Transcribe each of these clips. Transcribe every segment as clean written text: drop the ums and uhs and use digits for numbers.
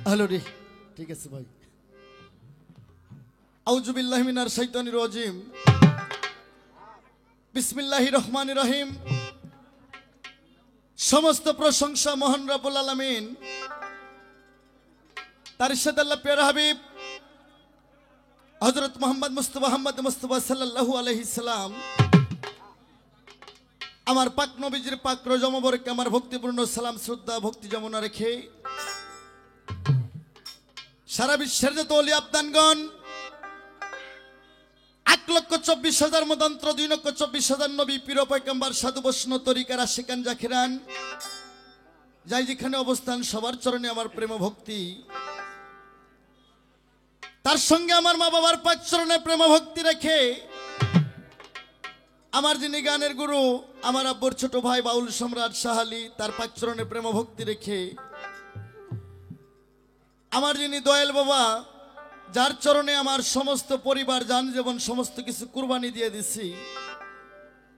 Hello রে, ঠিক আছে ভাই। আউযু বিল্লাহি মিনাশ শাইতানির রাজিম। বিসমিল্লাহির রহমানির রহিম। সমস্ত প্রশংসা মহান রব্বুল আলামিন, তার ইরশাদ আল্লাহ প্রিয় হাবিব হযরত মুহাম্মদ মুস্তাফা সাল্লাল্লাহু আলাইহি সাল্লাম, আমার পাক নবীজির পাক রোজা মোবারকে আমার ভক্তিপূর্ণ সালাম শ্রদ্ধা ভক্তি যমুনা রেখে সারা বিশ্বের যত ওলি আবদানগণ 1,24,000 মতান্তর 2,24,000 নবী পীর পয়গম্বর সাধু বৈষ্ণব তরিকার আশিকান জাকিরান যাই যেখানে অবস্থান সবার চরণে আমার প্রেম ভক্তি, তার সঙ্গে আমার মা বাবার পাক চরণে প্রেম ভক্তি রেখে আমার যিনি গানের গুরু আমার আব্বুর ছোট ভাই বাউল সম্রাট শাহ আলী, তার পাক চরণে প্রেম ভক্তি রেখে আমার যিনি দয়াল বাবা, যার চরণে আমার সমস্ত পরিবার জান জীবন সমস্ত কিছু কুরবানি দিয়ে দিছি।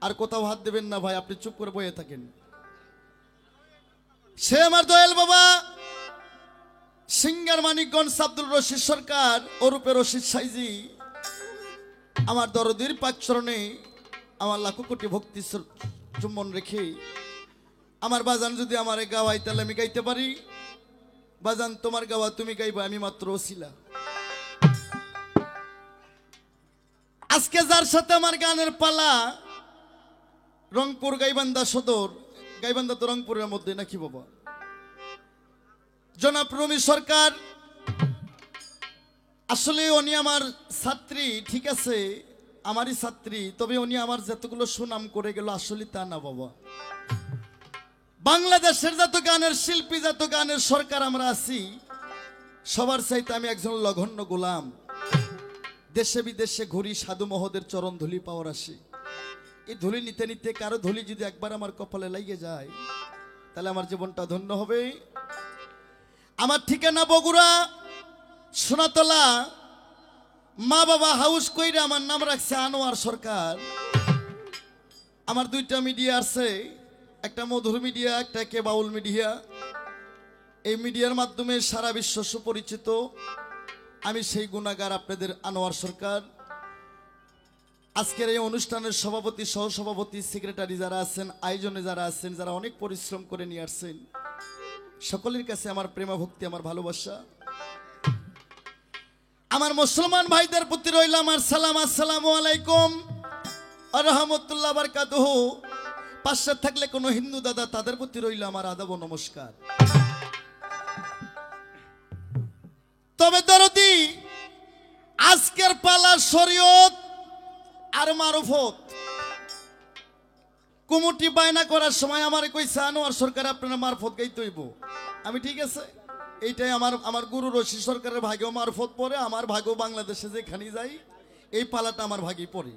আর কোথাও হাত দেবেন না ভাই, আপনি চুপ করে বসে থাকেন। সে আমার দয়াল বাবা সিঙ্গার মানিকগঞ্জ আব্দুল রশিদ সরকার ওরূপে রশিদ সাইজি, আমার দরদির পাক চরণে আমার লাখো কোটি ভক্তি চুম্বন রেখে আমার বাজান যদি আমারে গাওয়াই তাহলে আমি গাইতে পারি। বাজান তোমার গাওয়া তুমি গাইবা, আমি মাত্র ওসিলা। আজকে যার সাথে আমার গানের পালা, রংপুর গাইবান্ধা সদর, গাইবান্ধা তো রংপুরের মধ্যে নাকি বাবা, জনাব রুমি সরকার। আসলে উনি আমার ছাত্রী, ঠিক আছে আমারই ছাত্রী, তবে উনি আমার যতগুলো সুনাম করে গেল আসলে তা না বাবা। বাংলাদেশের যত গানের শিল্পী যত গানের সরকার আমরা আছি, সবার চাইতে আমি একজন লঘন্য গোলাম। দেশে বিদেশে ঘুরি সাধু মহোদের চরণ ধুলি পাওয়ার আসি। এই ধুলি নিতে নিতে কারো ধুলি যদি একবার আমার কপালে লাগিয়ে যায় তাহলে আমার জীবনটা ধন্য হবে। আমার ঠিকানা বগুড়া সোনাতলা, মা বাবা হাউস কইরা আমার নাম রাখছে আনোয়ার সরকার। আমার দুইটা মিডিয়া আছে, একটা মধুর মিডিয়া, একটা কে বাউল মিডিয়া। এই মিডিয়ার মাধ্যমে সারা বিশ্ব সুপরিচিত আমি সেই গুণাগার আপনাদের আনোয়ার সরকার। আজকের এই অনুষ্ঠানের সভাপতি সহসভাপতি সেক্রেটারি যারা আছেন, আয়োজনে যারা আছেন, যারা অনেক পরিশ্রম করে নিয়ে আসছেন, সকলের কাছে আমার প্রেম ভক্তি আমার ভালোবাসা। আমার মুসলমান ভাইদের প্রতি রইল আমার সালাম, আসসালামু আলাইকুম ওয়া রাহমাতুল্লাহি ওয়া বারাকাতুহু। পাশে থাকলে কোনো হিন্দু দাদা তাদের প্রতি রইল আমার আদাব ও নমস্কার। তবে দরদি আজকের পালা শরীয়ত আর মারফত। কুমুটি বায়না করার সময় আমার কইছে আনোয়ার সরকার আপনারা মারফত গাইতে হইব। আমি ঠিক আছে, এইটাই আমার গুরু রশিদ সরকারের ভাগেও মারফত পড়ে, আমার ভাগেও বাংলাদেশে যেখানে যাই এই পালাটা আমার ভাগই পড়ে।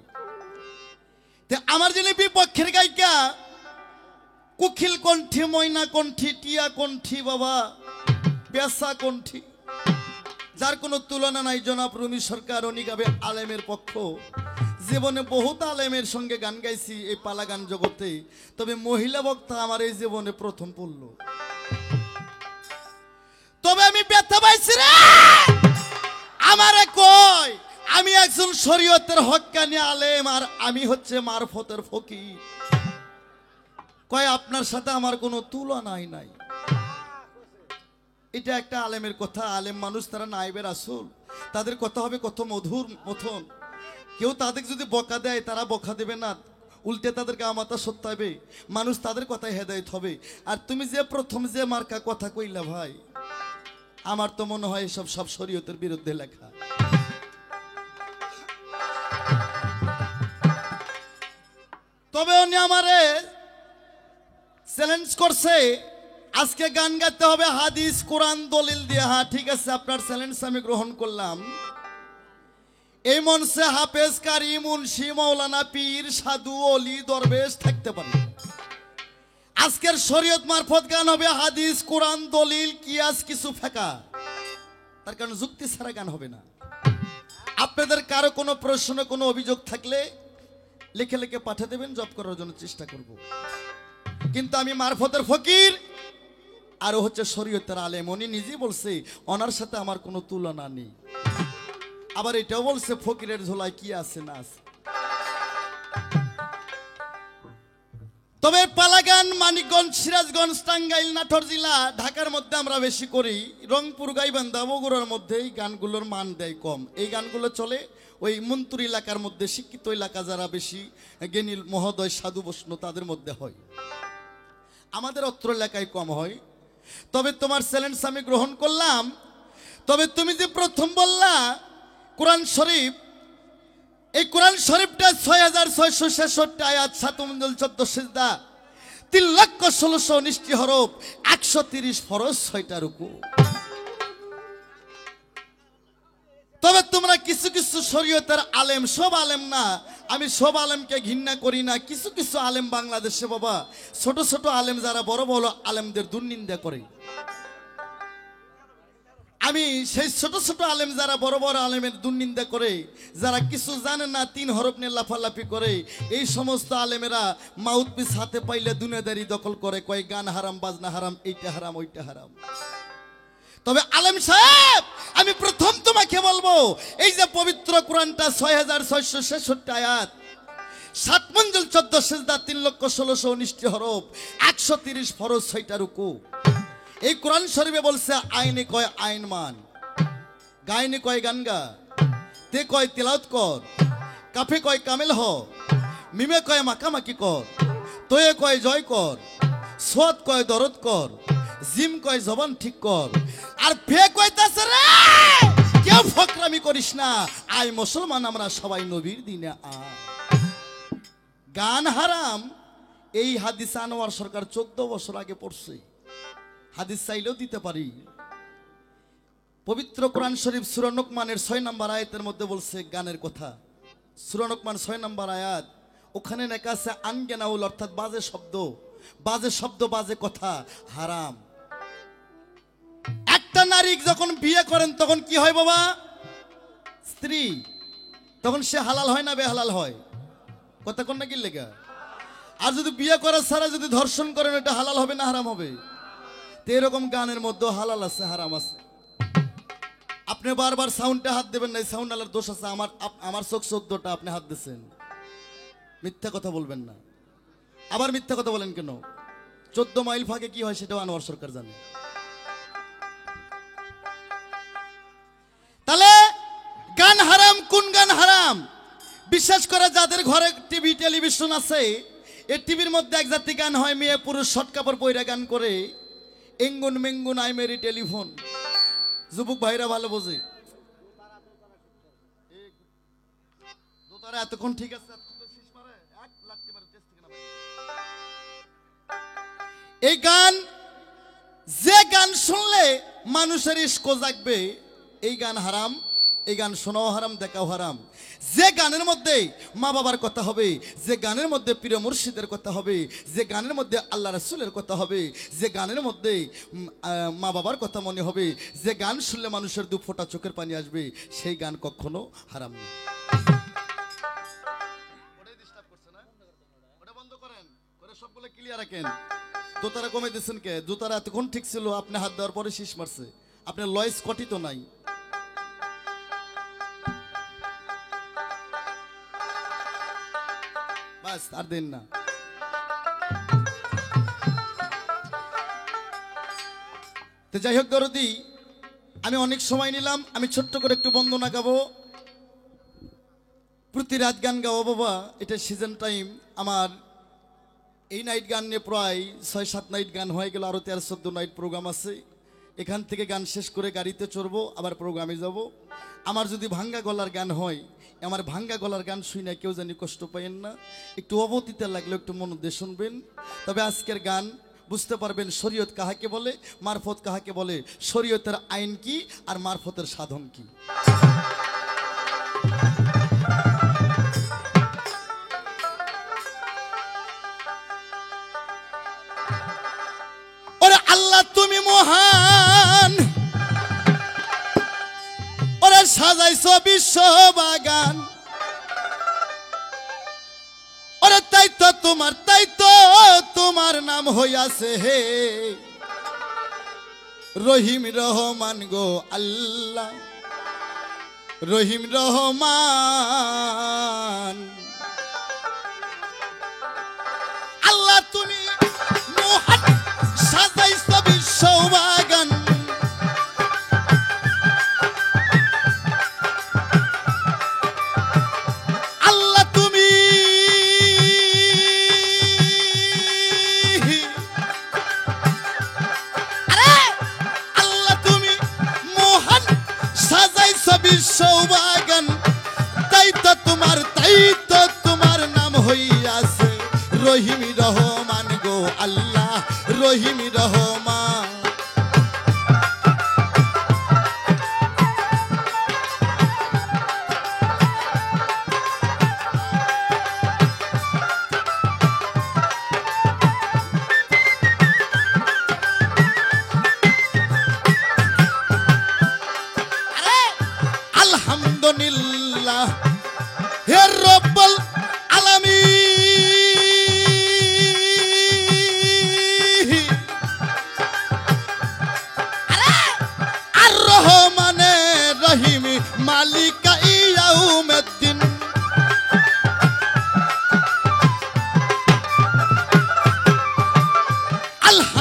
আমার যিনি বিপক্ষের গায়িকা কুখিল কণ্ঠী, ময়না কণ্ঠী, টিয়া কণ্ঠী, বাবা পেশা কণ্ঠী, যার কোনো তুলনা নাই, জনাব রুমি সরকার। উনি গাবে আলেমের পক্ষ। জীবনে বহুত আলেমের সঙ্গে গান গাইছি এই পালা গান জগতে, তবে মহিলা বক্তা আমার এই জীবনে প্রথম পড়ল। তবে আমি ব্যথা পাইছি রে, আমারে কয় আমি একজন শরীয়তের হক্কানি আলেম আর আমি হচ্ছে মারফতের ফকির। কয় আপনার সাথে আমার কোনো তুলনাই নাই। এটা একটা আলেমের কথা। আলেম মানুষ, তারা নাইবের আসল, তাদের কথা হবে কত মধুর মথন। কেউ তাদের যদি বকা দেয় তারা বকা দেবে না, উল্টে তাদেরকে আমাতা সত্যাবে, মানুষ তাদের কথায় হেদায়েত হবে। আর তুমি যে প্রথম যে মার্কা কথা কইলা ভাই, আমার তো মনে হয় এসব সব শরীয়তের বিরুদ্ধে লেখা। তবে উনি আমারে চ্যালেঞ্জ করছে আজকে গান গাইতে হবে হাদিস কোরআন দলিল দিয়ে। হ্যাঁ ঠিক আছে, আপনার চ্যালেঞ্জ আমি গ্রহণ করলাম। এই মঞ্চে হাফেজ, কারি, মুন্সি, মাওলানা, পীর, সাধু, অলি, দরবেশ থাকতে পারে। আজকের শরীয়ত মারফত গান হবে হাদিস কোরআন দলিল কিয়াস কিছু ফেকা, তার কারণ যুক্তি ছাড়া গান হবে না। আপনাদের কারো কোনো প্রশ্ন কোনো অভিযোগ থাকলে লিখে লিখে পাঠিয়ে দেবেন, জব করার জন্য চেষ্টা করব। কিন্তু আমি মারফতের ফকির, আর হচ্ছে শরীয়তের আলেম। উনি নিজেই বলছে ওনার সাথে আমার কোনো তুলনা নেই। আবার এটাও বলছে ফকিরের ঝোলায় কি আছে না আছে। তবে পালাগান, মানিকগঞ্জ, সিরাজগঞ্জ, টাঙ্গাইল, নাটোর জেলা, ঢাকার মধ্যে আমরা বেশি করি। রংপুর, গাইবান্ধা, বগুড়ার মধ্যে এই গানগুলোর মান দেয় কম। এই গানগুলো চলে ওই মন্তুর এলাকার মধ্যে, শিক্ষিত এলাকা যারা বেশি জ্ঞানী মহোদয় সাধু বৈষ্ণব তাদের মধ্যে হয়, আমাদের অত্র এলাকায় কম হয়। তবে তোমার চ্যালেঞ্জ আমি গ্রহণ করলাম। তবে তুমি যে প্রথম বললা কোরআন শরীফ, এই কোরআন শরীফটা ৬৬৬৬ আয়াত, ৭ মঞ্জুল, ১৪ সিজদা, ৩,১৬,১৯টি হরফ, ১৩০ ফরজ, ৬টা রুকু। তবে তোমরা কিছু কিছু শরীয়তের আলেম, সব আলেম না, আমি সব আলেমকে ঘৃণা করি না, কিছু কিছু আলেম বাংলাদেশে বাবা ছোট ছোট আলেম যারা বড় বড় আলেমদের দুর্নিন্দা করে। আমি সেই ছোট ছোট আলেম যারা বড় বড় আলেমের দুর্নিন্দা করে, যারা কিছু জানে না, ৩ হরফ নিয়ে লাফালাফি করে, এই সমস্ত আলেমেরা মাউথপিস হাতে পাইলে দুনিয়াদারি দখল করে, কয় গান হারাম, বাজনা হারাম, এইটা হারাম, ওইটা হারাম। তবে আলেম সাহেব, আমি প্রথম তোমাকে বলবো, এই যে পবিত্র কোরআনটা ৬৬৬৬ আয়াত, ৭ মঞ্জুল, ১৪ সিজদা, ৩,১৬,১৯টি হরফ, ১৩০ ফরজ, ৬টা রুকু। এই কোরআন শরীফে বলছে আইনে কয় আইন মান, গায়নে কয় গান গা, তে কয় তিলাওয়াত কর, কাফে কয় কামেল হ, মিমে কয় মাকামাকি কর, তোয়ে কয় জয় কর, সোয়াদ কয় দরদ কর, জিম কয় জবান ঠিক কর, আর ফে কইতাছে রে কেউ ফকরামি করিস না, আয় মুসলমান আমরা সবাই নবীর দিনে আয়। গান হারাম, এই হাদিস আনোয়ার সরকার 14 বছর আগে পড়ছে। হাদিস চাইলেও দিতে পারি। পবিত্র কোরআন শরীফ সূরা লোকমানের 6 নম্বর আয়াতের মধ্যে বলছে গানের কথা। সূরা লোকমান 6 নম্বর আয়াত, ওখানে লেখা আছে আনগেনাউল, অর্থাৎ বাজে শব্দ, বাজে শব্দ, বাজে কথা হারাম। একটা নারী যখন বিয়ে করেন তখন কি হয় বাবা? স্ত্রী, তখন সে হালাল হয় না বেহালাল হয়? কথা কোন নাকি লেগা? আর যদি বিয়ে করার ছাড়া যদি ধর্ষণ করেন, এটা হালাল হবে না হারাম হবে? তো এরকম গানের মধ্যে হালাল আছে, হারাম আছে। আপনি বারবার সাউন্ডে হাত দেবেন না, সাউন্ড আলার দোষ আছে। আমার চোখ 14টা, আপনি হাত দিচ্ছেন, মিথ্যা কথা বলবেন না। আবার মিথ্যা কথা বলেন কেন? 14 মাইল ফাঁকে কি হয় সেটাও আনোয়ার সরকার জানে। তাহলে গান হারাম। কোন গান হারাম? বিশেষ করে যাদের ঘরে টিভি টেলিভিশন আছে, এই টিভির মধ্যে এক জাতি গান হয়, মেয়ে পুরুষ শর্ট কাপড় পইরা গান করে, এঙ্গুন মেঙ্গুন আই মেরি টেলিফোন। যুবক ভাইরা ভালো বোঝে। এতক্ষণ ঠিক আছে, এই গান, যে গান শুনলে মানুষের ইস্ক জাগবে, এই গান হারাম। এই গান শোনাও হারাম, দেখাও হারাম। যে গানের মধ্যে মা বাবার কথা হবে, যে গানের মধ্যে প্রিয় মুর্শিদের কথা হবে, যে গানের মধ্যে আল্লাহ রাসূলের কথা হবে, যে গানের মধ্যে মা বাবার কথা মনে হবে, যে গান শুনলে মানুষের 2 ফোঁটা চোখের পানি আসবে, সেই গান কখনো হারাম না। সবগুলো ক্লিয়ার রাখেন। জুতারা কমে দিচ্ছেন কে? জুতারা এতক্ষণ ঠিক ছিল, আপনি হাত দেওয়ার পরে শীষ মারছে। আপনার লয়েস কটিত নাই। বাস, আর দেন না। তো যাই হোক দরদি, আমি অনেক সময় নিলাম। আমি ছোট্ট করে একটু বন্দনা গাবো। প্রতি রাত গান গাবো বাবা, এটা সিজন টাইম। আমার এই নাইট গান নিয়ে প্রায় 6-7 নাইট গান হয়ে গেল, আরো 13-14 নাইট প্রোগ্রাম আছে। এখান থেকে গান শেষ করে গাড়িতে চড়বো, আবার প্রোগ্রামে যাব। আমার যদি ভাঙ্গা গলার গান হয়, আমার ভাঙ্গা গলার গান শুই না কেউ জানি কষ্ট পাইেন না। একটু অবতীতে লাগলে একটু মন দিয়ে শুনবেন। তবে আজকের গান বুঝতে পারবেন শরীয়ত কাহাকে বলে, মারফত কাহাকে বলে, শরীয়তের আইন কি আর মারফতের সাধন কি। ওরে আল্লাহ তুমি মহান, ওরে সাজাইছো বিশ্ব বাগান, ওরে তাই তো তোমার নাম হইয়াছে হে। রহিম রহমান গো আল্লাহ রহিম রহমান আল্লাহ তুমি মহান সাজাইছ বিশ্ববাগান আল্লাহ তুমি আল্লাহ তুমি মহান সাজাইছ বিশ্ববাগান তাই তো তোমার নাম হইয়াছে রহিম রহমান গো আল্লাহ রহিম রহমান আলহামদুলিল্লাহ হে রব্বুল আলামিন আর রহমানে রহিম মালিক ইয়াউমিদ্দিন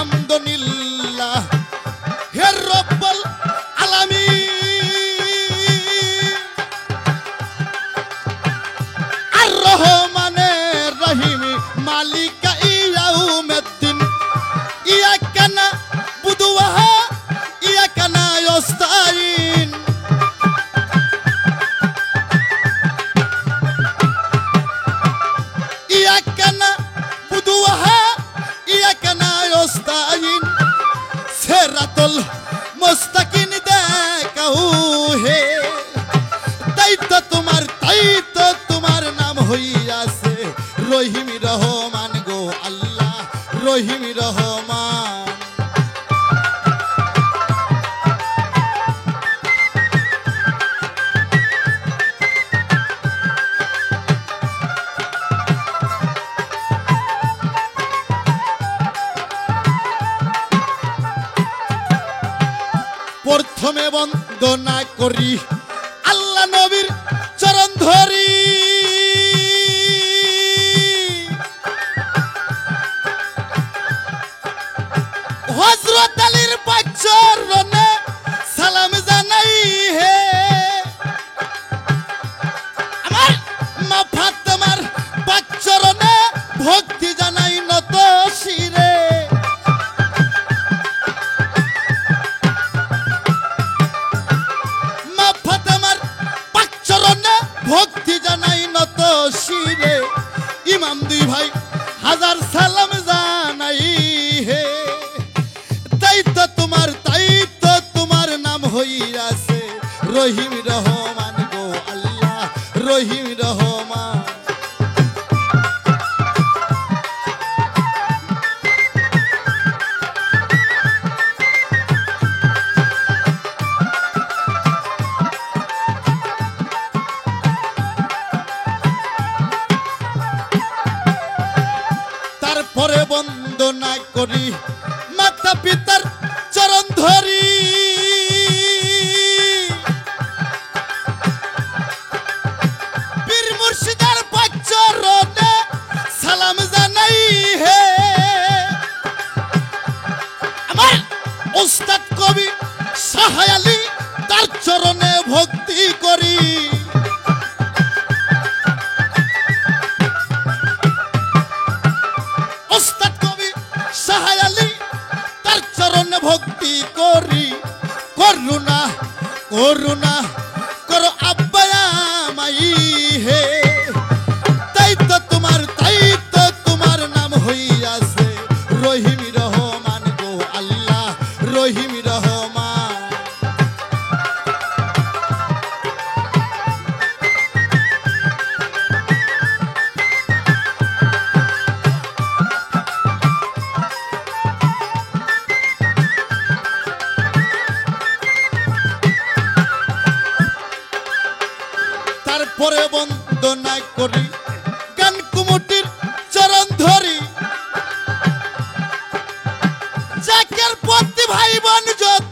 আলহামদুলিল্লাহ হে রব্বুল আলামিন রহমানে রহিম মালিক ইয়াউমিদ্দিন ইয়াকা নাবুদু ওয়া ইয়াকা নাস্তাইন ইয়াকা নাবুদু ওয়া ইয়াকা নাস্তাইন সিরাতুল মুস্তাকিম দেখাও হে তাই তো তোমার নাম হইয়াছে রহিম রহমান গো আল্লাহ রহিম রহমান প্রথমে বন্দনা করি আল্লাহ নবীর চরণ ধরি হযরত আলীর পাক চরণে সালাম জানাই হে আমার মা ফাতেমার পাক চরণে ভক্তি জানাই নত শিরে মা ফাতেমার পাক চরণে ভক্তি জানাই নত শিরে ইমাম দুই ভাই হাজার সালাম জানাই হে তাই তো তোমার নাম হইয়াছে রহিম রহমান গো আল্লাহ রহিম রহমান তারপরে বন্দনা করি মাতা পিতার চরণ ধরি পীর মুর্শিদের পাক চরণে সালাম জানাই হে আমার উস্তাদ কবি শাহ আলী তার চরণে ভক্তি করি উস্তাদ কবি শাহ আলী তার চরণে ভক্তি করি করুণা করো আব্বা আমাই হে তাই তো তোমার নাম হইয়াছে রহিম রহমান গো আল্লাহ রহিম রহমান তারপরে বন্দনা করি গান কুমুটির চরণ ধরি জাকের প্রতি ভাই বোন যত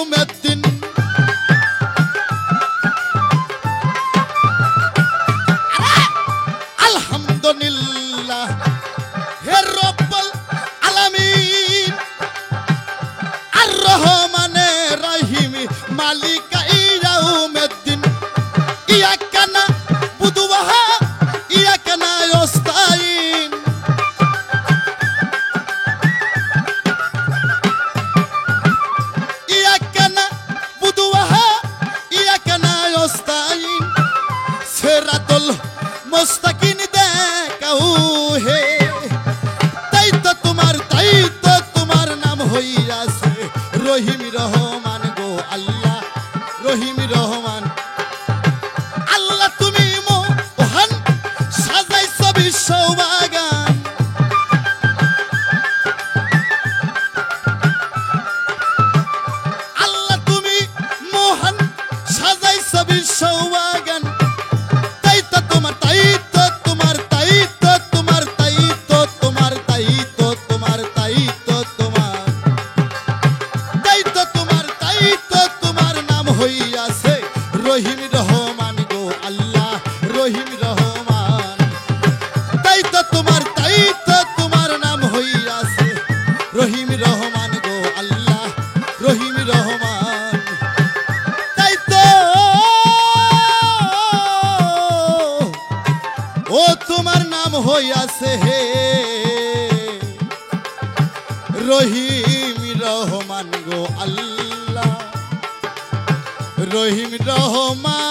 ইয়াউমিদ্দিন আলহামদুলিল্লাহ হে রব্বুল আলামিন আর রহমানের রহিম মালিক ইয়াউমিদ্দিন ইয়াকা নাবুদু ওয়া ইয়াকা নাস্তাইন ইয়াকা নাবুদু ওয়া ইয়াকা নাস্তাইন সিরাতুল মুস্তাকিম দেখাও হে তাই তো তোমার নাম হইয়াছে রহিম রহমান গো আল্লাহ রহিম রহমান আল্লাহ তুমি মহান সাজাইছো বিশ্ববাগান আল্লাহ তুমি মহান সাজাইছো বিশ্ববাগান তাই তো তোমার নাম হইয়াছে রহিম রহমান গো আল্লাহ রহিম রহমান তাই তো তোমার নাম হইয়াছে রহিম রহমান গো আল্লাহ রহিম রহমান তাই তো ও তোমার নাম হইয়াছে হে রহিম রহমান গো আল্লাহ রহিম রহমান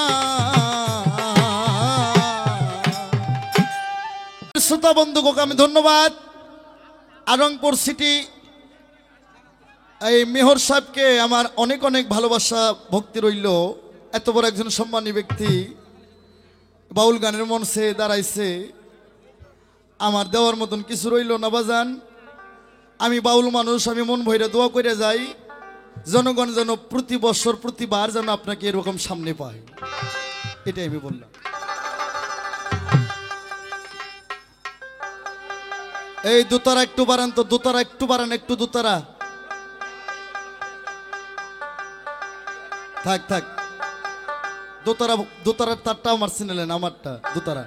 শ্রোতা বন্ধুকে আমি ধন্যবাদ আরংপুর সিটি এই মেহর সাহেবকে আমার অনেক অনেক ভালোবাসা ভক্তি রইল এত বড় একজন সম্মানী ব্যক্তি বাউল গানের মঞ্চে দাঁড়াইছে আমার দেওয়ার মতন কিছু রইল না বাজান আমি বাউল মানুষ আমি মন ভইরা দোয়া করে যাই জনগণ যেন প্রতি বছর প্রতিবার যেন আপনাকে এরকম সামনে পায় এটাই আমি বললাম এই দোতারা একটু বাড়ান তো দোতারা একটু বাড়ান একটু দোতারা থাক থাক দোতারার তারটা আমার চিনলেন আমারটা দোতারা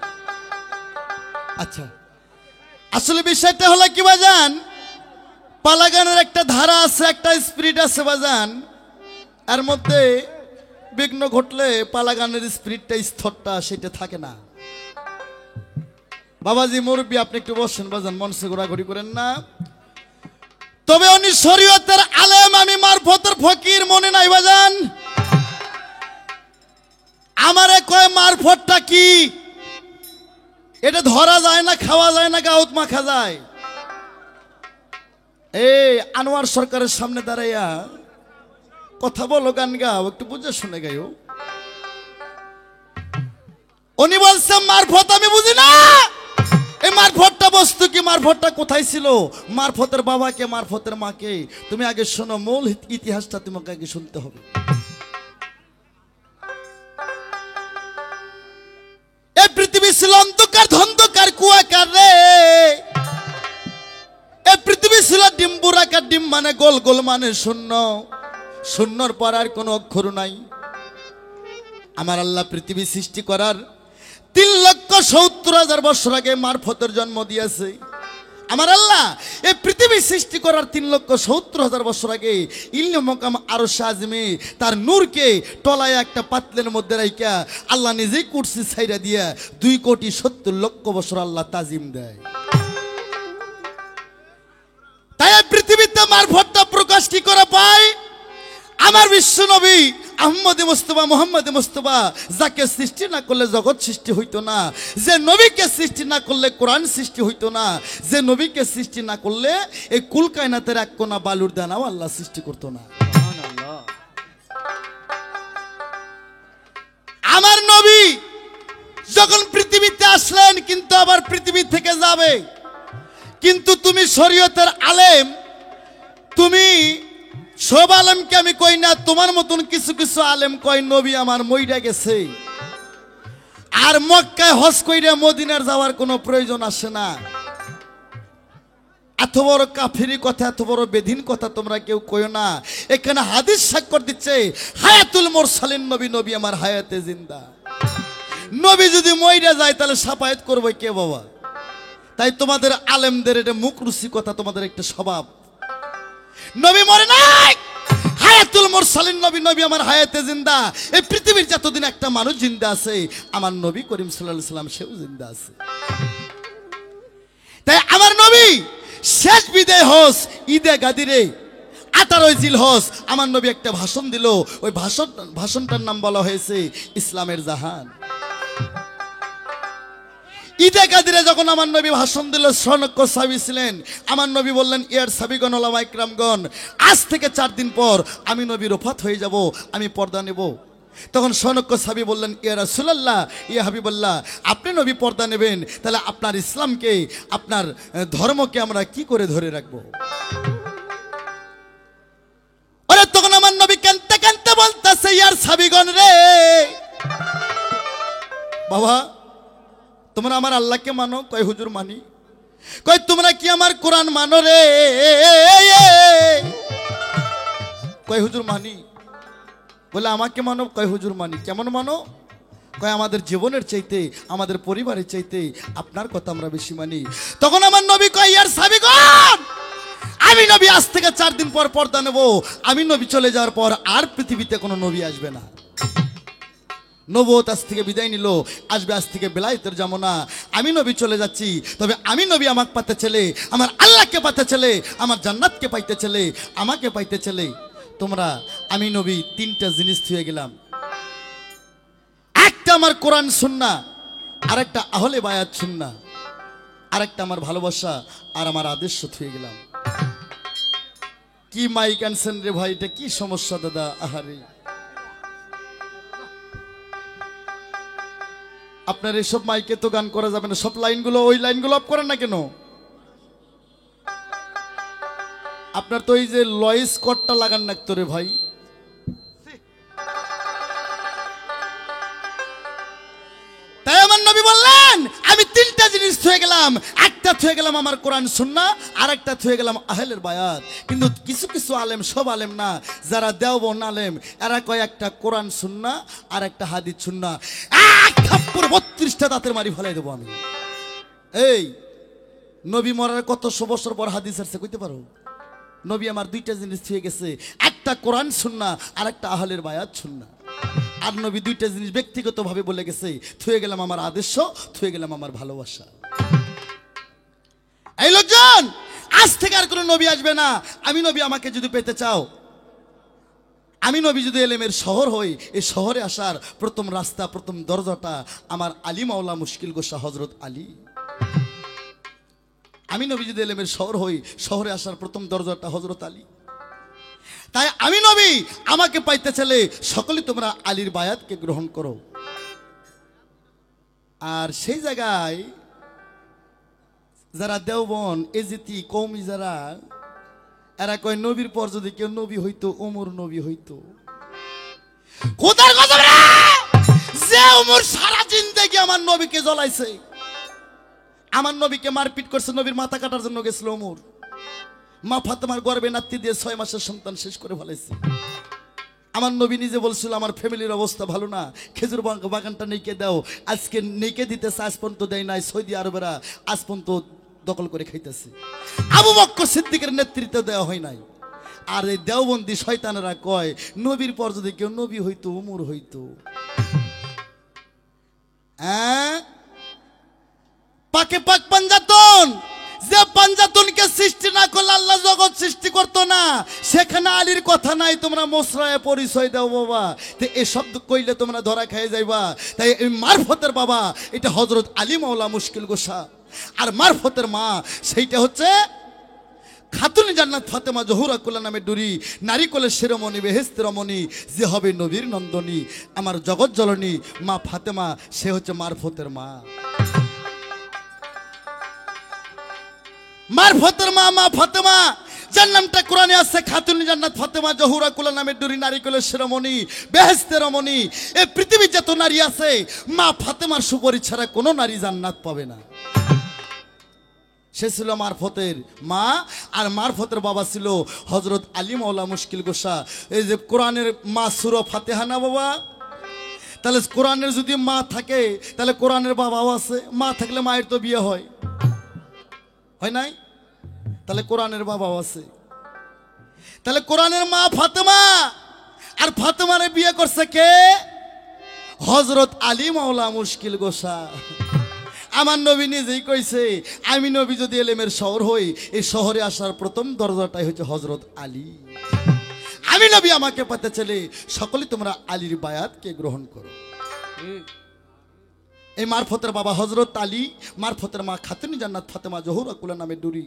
আচ্ছা আসলে বিষয়টা হলো কি বাজান পালা গানের একটা ধারা আছে একটা স্পিরিট আছে বাজান এর মধ্যে বিঘ্ন ঘটলে পালা গানের স্পিরিটটা স্তরটা সেটা থাকে না বাবাজি মুরব্বী আপনি একটু বসেন বাজান মনসে ঘোরাঘুরি করেন না তবে উনি শরীয়তের আলেম আমি মারফতের ফকির মনে নাই বাজান আমারে কয় মারফতটা কি এটা ধরা যায় না খাওয়া যায় না গাউত মাখা যায় এই আনোয়ার সরকারের সামনে দাঁড়াইয়া কথা বলো গান গাও একটু বুঝে শুনে গাইও উনি বলছে মারফত আমি বুঝি না এই মারফতটা বস্তু কি মারফতটা কোথায় ছিল মারফতের বাবাকে মারফতের মাকে তুমি আগে শোনো মূল ইতিহাসটা তোমাকে আগে শুনতে হবে এই পৃথিবী ছিল অন্ধকার ধন্ধকার কুয়াকার রে এই পৃথিবী ছিল ডিম্বুরাকার ডিম মানে গোল গোল মানে শূন্য শূন্যর পর আর কোনো অক্ষর নাই আমার আল্লাহ পৃথিবী সৃষ্টি করার 3,70,000 বছর আগে মারফতের জন্ম দিয়েছে আমার আল্লাহ এই পৃথিবী সৃষ্টি করার 3,70,000 বছর আগে ইলমে মকাম আরশে আজমে তার নূরকে টলায় একটা পাতলের মধ্যে রাইখা আল্লাহ নিজেই কুরসি ছাইরা দিয়া 2,70,00,000 বছর আল্লাহ তাজিম দেয় তাই পৃথিবীতে মারফতটা প্রকাশ কি করে পায় আমার বিশ্ব নবী আহমদে মুস্তফা মোহাম্মদে মুস্তফা যাকে সৃষ্টি না করলে জগৎ সৃষ্টি হইতো না যে নবীকে সৃষ্টি না করলে কোরআন সৃষ্টি হইতো না যে নবীকে সৃষ্টি না করলে এই কুল কায়নাতের এক কোনা বালুর দানাও আল্লাহ সৃষ্টি করতো না আমার নবী যখন পৃথিবীতে আসলেন কিন্তু আবার পৃথিবী থেকে যাবে কিন্তু তুমি শরীয়তের আলেম তুমি সব আলেমকে আমি কই না তোমার মতন কিছু কিছু আলেম কই নবী আমার মইরা গেছে আর মক্কায় হজ কইরা মদিনার যাওয়ার কোনো প্রয়োজন আসে না এত বড় কাফিরি কথা, এত বড় বেদিন কথা তোমরা কেউ কইও না। এখানে হাদিস স্বাক্ষর দিচ্ছে হায়াতুল মুরসালিন, নবী নবী আমার হায়াতে জিন্দা। নবী যদি মইরা যায় তাহলে সাফায়াত করবে কে বাবা? তাই তোমাদের আলেমদের এটা মুখ রুচি কথা, তোমাদের একটা স্বভাব। নবী মরে নাই, হায়াতুল মুরসালিন, নবী নবী আমার হায়াতে জিন্দা। এই পৃথিবীর যতদিন একটা মানুষ জিন্দা আছে, আমার নবী করিম সাল্লাল্লাহু আলাইহি সাল্লাম সেও জিন্দা আছে। তাই আমার নবী শেষ বিদায় হজ ঈদে গাদিরে 18 জিলহজ আমার নবী একটা ভাষণ দিল। ওই ভাষণটার নাম বলা হয়েছে ইসলামের জাহান। ঈদে গাদিরে যখন আমার নবী ভাষণ দিল, স্বর্ণক্য সাহাবী ছিলেন। আমার নবী বললেন, ইয়ার সাহাবীগণ, ওলামা ইকরামগণ, আজ থেকে 4 দিন পর আমি নবী রফাত হয়ে যাব, আমি পর্দা নেব। তখন স্বর্ণক্য সাহাবী বললেন, ইয়া রাসূলুল্লাহ, ইয়া হাবিবাল্লাহ, আপনি নবী পর্দা নেবেন, তাহলে আপনার ইসলামকে, আপনার ধর্মকে আমরা কি করে ধরে রাখবো? আরে তখন আমার নবী কাঁদতে কাঁদতে বলতেছে, ইয়ার সাহাবীগণ রে, বাবা তোমরা আমার আল্লাহকে মানো? কয় হুজুর মানি। কয় তোমরা কি আমার কোরআন মানো রে? কয় হুজুর মানি। বলে আমাকে মানো? কয় হুজুর মানি। কেমন মানো? কয় আমাদের জীবনের চাইতে, আমাদের পরিবারের চাইতে আপনার কথা আমরা বেশি মানি। তখন আমার নবী কয়, ইয়ার সাহাবীগণ, আমি নবী আজ থেকে 4 দিন পর পর্দা নেব। আমি নবী চলে যাওয়ার পর আর পৃথিবীতে কোনো নবী আসবে না। নবুয়ত আজ থেকে বিদায় নিল, আসবে আজ থেকে বেলায়েতের জামানা। আমি নবী চলে যাচ্ছি, তবে আমি নবী আমাকে পাতে চলে, আমার আল্লাহকে পাতে চলে, আমার জান্নাতকে পাইতে চলে, আমাকে পাইতে চলে। তোমরা আমি নবী 3টা জিনিস থুয়ে গেলাম। একটা আমার কোরআন সুন্নাহ, আরেকটা আহলে বায়াত সুন্নাহ, আরেকটা আমার ভালোবাসা আর আমার আদর্শ থুয়ে গেলাম। কি মাইক আনছেন রে ভাই, এটা কি সমস্যা দাদা? আহারে, আপনার এসব মাইকে তো গান করা যাবে না। সব লাইনগুলো, ওই লাইনগুলো অফ করেন না কেন? আপনার তো এই যে লয়েস কটটা লাগান না তো রে ভাই। তাই আমার নবী বললেন, আমি 3টা জিনিস থুয়ে গেলাম। একটা থুয়ে গেলাম আমার কোরআন সুন্নাহ, আর একটা থুয়ে গেলাম আহলের বায়াত। কিন্তু কিছু কিছু আলেম, সব আলেম না, যারা দেওবন্দ আলেম, এরা কয় একটা কোরআন সুন্নাহ আর একটা হাদিস সুন্নাহ। এক থাপ্পড় 32টা দাঁতের মারি ফেলাই দেবো আমি। এই নবী মরার কত বছর পর হাদিস আসছে কইতে পারো? নবী আমার 2টা জিনিস থুয়ে গেছে, একটা কোরআন সুন্নাহ আর একটা আহলের বায়াত সুন্নাহ। আর নবী 2টা জিনিস ব্যক্তিগতভাবে বলে গেছে, থুয়ে গেলাম আমার আদর্শ, থুয়ে গেলাম আমার ভালোবাসা। এই লোকজন, আজ থেকে আর কোনো নবী আসবে না। আমি নবী আমাকে যদি পেতে চাও, আমি নবী যদি এলেমের শহর হই, এই শহরে আসার প্রথম রাস্তা, প্রথম দরজাটা আমার আলী মাওলা মুশকিল গোসা হযরত আলী। আমি নবী যদি এলেমের শহর হই, শহরে আসার প্রথম দরজাটা হযরত আলী। তাই আমি নবী আমাকে পাইতে চলে, সকলে তোমরা আলীর বায়াতকে গ্রহণ করো। আর সেই জায়গায় যারা দেওবন, এজিতি, কওমি যারা, এরা কয় নবীর পর যদি কেউ নবী হইতো, ওমর নবী হইতো। খোদার কসম রে, যে ওমর সারা জিন্দেগি আমার নবীকে জ্বলাইছে, আমার নবীকে মারপিট করছে, নবীর মাথা কাটার জন্য গেছিল ওমর। মা ফাতেমার গর্ভে নাতি দিয়ে 6 মাসের সন্তান শেষ করে ফেলেছে। আমার নবী নিজে বলছিল, আমার ফ্যামিলির অবস্থা ভালো না, খেজুর বাগানটা নেইকে দাও। আজকে নেইকে দিতেছে, আজ পর্যন্ত দেয় নাই। সৌদি আরবেরা আজ পর্যন্ত দখল করে খাইতেছে। আবু বকর সিদ্দিকের নেতৃত্ব দেওয়া হয় নাই। আর এই দেওবন্দি শয়তানেরা কয় নবীর পর যদি কেউ নবী হইতো, ওমর হইতো। পাকে পাক পাঞ্জাতন, যে পাঞ্জাতনকে সৃষ্টি না করলে আল্লাহ জগৎ সৃষ্টি করতো না, সেখানে আলীর কথা নাই। তোমরা মোসরায় পরিচয় দাও বাবা, তো এই শব্দ কইলে তোমরা ধরা খেয়ে যাইবা। তাই এই মারফতের বাবা এটা হযরত আলী মাওলা মুশকিল গোসা, আর মারফতের মা সেইটা হচ্ছে খাতুন জান্নাত ফাতেমা জহুরা কুল্লা নামে ডুরি, নারী কোলের শিরোমণি, বেহেশতের রমণী, যে হবে নবীর নন্দনী, আমার জগৎ জননী মা ফাতেমা, সে হচ্ছে মারফতের মা। মারফতের মা, মা ফাতেমা, যার নামটা কোরআনে আছে খাতুন জান্নাত ফাতেমা জহুরা কুল্লা নামে ডুরি, নারী কোলের শিরোমণি, বেহেশতের রমণী। এই পৃথিবীর যত নারী আছে, মা ফাতেমার সুপরিচ ছাড়া কোনো নারী জান্নাত পাবে না। সে ছিল মারফতের মা, আর মারফতের বাবা ছিল হজরত আলী মাওলা মুশকিল গোসা। এই যে কোরআনের মা সূরা ফাতিহা না বাবা, তাহলে কোরআনের যদি মা থাকে তাহলে কোরআনের বাবাও আছে। মা থাকলে মায়ের তো বিয়ে হয় নাই, তাহলে কোরআনের বাবাও আছে। তাহলে কোরআনের মা ফাতেমা, আর ফাতেমারে বিয়ে করছে কে? হজরত আলী মাওলা মুশকিল গোসা। আমার নবী নিজেই কইছে, আমি নবী যদি এলেমের শহর হই, এই শহরে আসার প্রথম দরজাটাই হচ্ছে হজরত আলী। আমি নবী আমাকে পেতে চলে সকলে তোমরা আলীর বায়াতকে গ্রহণ করো। এই মারফতের বাবা হজরত আলী, মারফতের মা খাতুন জান্নাত ফাতেমা জহুরা কুলা নামে ডুরি।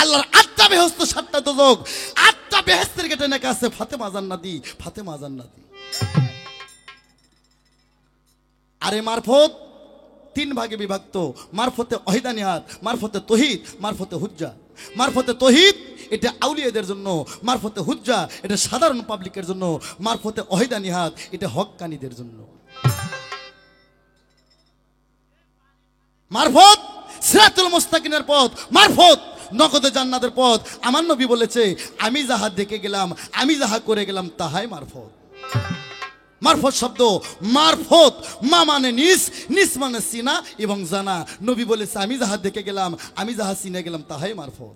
আল্লাহর 8টা বেহেশত 7টা দোজখ, 8টা বেহেশতের গেটে লেখা আছে ফাতেমা জান্নাতি, ফাতেমা জান্নাতি। আর এই মারফত 3 ভাগে বিভক্ত। মারফতে ওহিদানিয়াত, মারফতে তৌহিদ, মারফতে হুজ্জা। মারফতে তৌহিদ এটা আউলিয়াদের জন্য, মারফতে হুজ্জা এটা সাধারণ পাবলিকের জন্য, মারফতে ওহিদানিয়াত এটা হক্কানীদের জন্য। মারফত সিরাতুল মুস্তাকিমের পথ, মারফত নগদে জান্নাতের পথ। আমার নবী বলেছে, আমি যাহা দেখে গেলাম, আমি যাহা করে গেলাম, তাহাই মারফত। মারফত শব্দ, মারফত মা মানে নিস, নিস মানে সিনা এবং জানা। নবী বলেছে, আমি যাহা দেখে গেলাম, আমি যাহা চিনে গেলাম, তাহাই মারফত।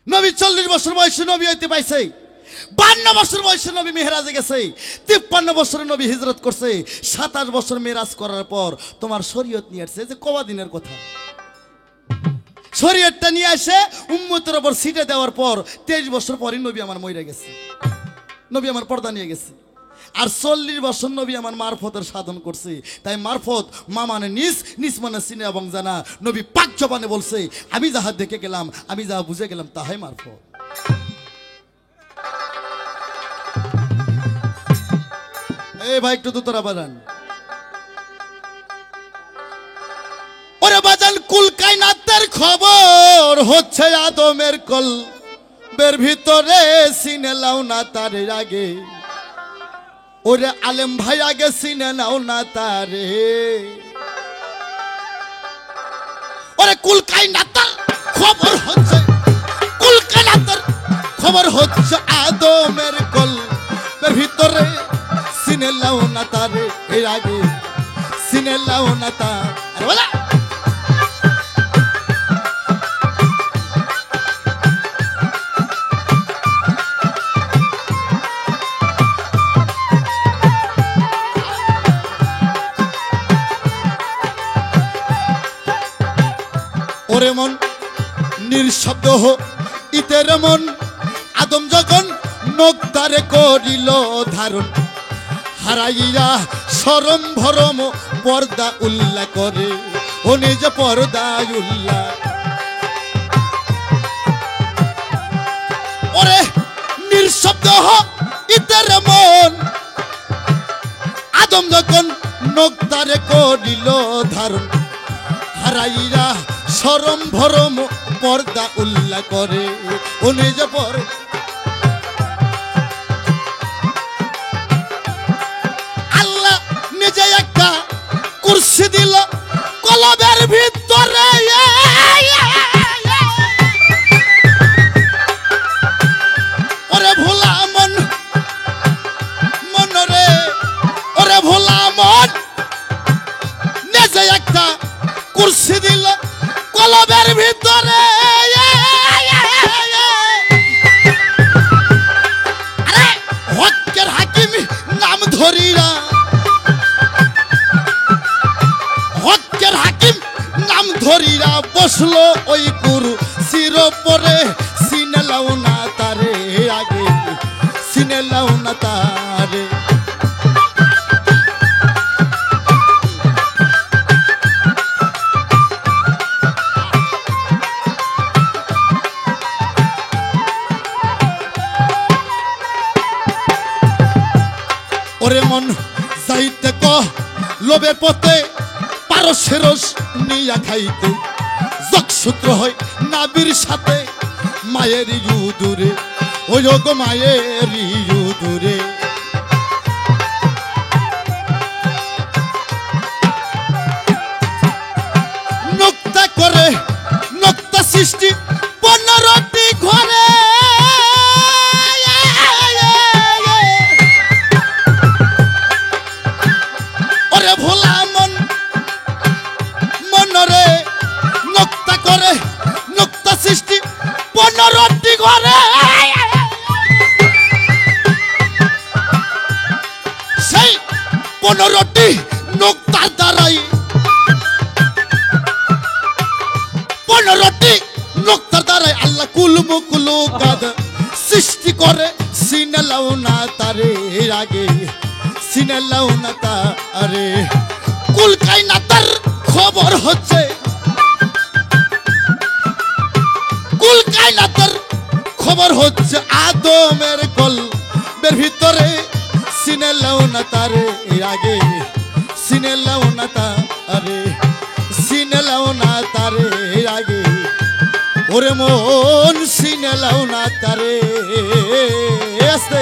নবী 40 বছর বয়সে নবী হইতে পাইছে, 52 বছর বয়সে নবী মেহরাজে গেছে, 53 বছরে নবী হিজরত করছে, 27 বছর মেরাজ করার পর তোমার শরীয়ত নিয়ে আসছে। যে কবা দিনের কথা, শরীয়তটা নিয়ে আসে উম্মতের উপর সিটে দেওয়ার পর 23 বছর পরই নবী আমার মইরা গেছে, নবী আমার পর্দা নিয়ে গেছে। আর 40 বছর নবী আমার মারফতের সাধন করছে। তাই মারফত মা মানে নিস, নিস মানে সিনে এবং জানা। নবী পাক জবানে বলছে, আমি যাহা দেখে গেলাম, আমি যাহা বুঝে গেলাম, তাহাই মারফত। এই ভাই একটু দুতরা বাজান। ওরে বাজান, কুল কায়নাতের খবর হচ্ছে আদমের কলবের ভিতরে, সিনে লাও না তার আগে। ওরে আলেম ভাই আগে সিনে নাও না তারে। ওরে কুল কায়নাতের খবর হচ্ছে, কুল কায়নাতের খবর হচ্ছে আদমের কলবের ভিতরে, সিনে লাও না তারে এর আগে, সিনে লাও না তার। আরে বলা ওরে মন নিঃশব্দ হো ইতের মন, আদম যখন নখদারে করিল ধারণ, হারাইয়া শরম ভরম পর্দা উল্লাহ করে, ও নিজ পর্দা উল্লাহ। ওরে নিঃশব্দ হো ইতের মন, আদম যখন নখদারে করিল ধারণ, হারাইয়া শরম ভরম পর্দা উল্লাহ করে, ও নিজ পর্দা। আল্লাহ নিজে একটা কুরসি দিল কলবের ভিতরে, ওরে ভোলা মন, মন রে, ওরে ভোলা মন নিজে একটা কুরসি দিল কলবের ভিতরে। আরে হকের হাকিম নাম ধরিয়া, হকের হাকিম নাম ধরিয়া বসলো ওই কুরসির উপরে, সিনে লাও না তারে আগে, সিনে লাও না তারে। ওরে মন যাইতে কহ লোভে পথে, পারসের রস নিয়া খাইতে, যোগসূত্র হয় নাবির সাথে, মায়ের ইউদুরে, ওই গো মায়ের ইউদুরে। নুক্তা করে 15টি নোক্তার দ্বারাই 15টি নোক্তার দ্বারাই আল্লাহ কুল মুকলুকাত সৃষ্টি করে সিনালাও না তারে আগে সিনালাও না তারে কুল কায়নাতের খবর হচ্ছে কুল কায়নাতের খবর হচ্ছে আদমের কলবের ভিতরে সিনালাও না তারে আগে সিনালাও না তারে সিনালাও না তারে আগে ওরে মন সিনালাও না তারে আস্তে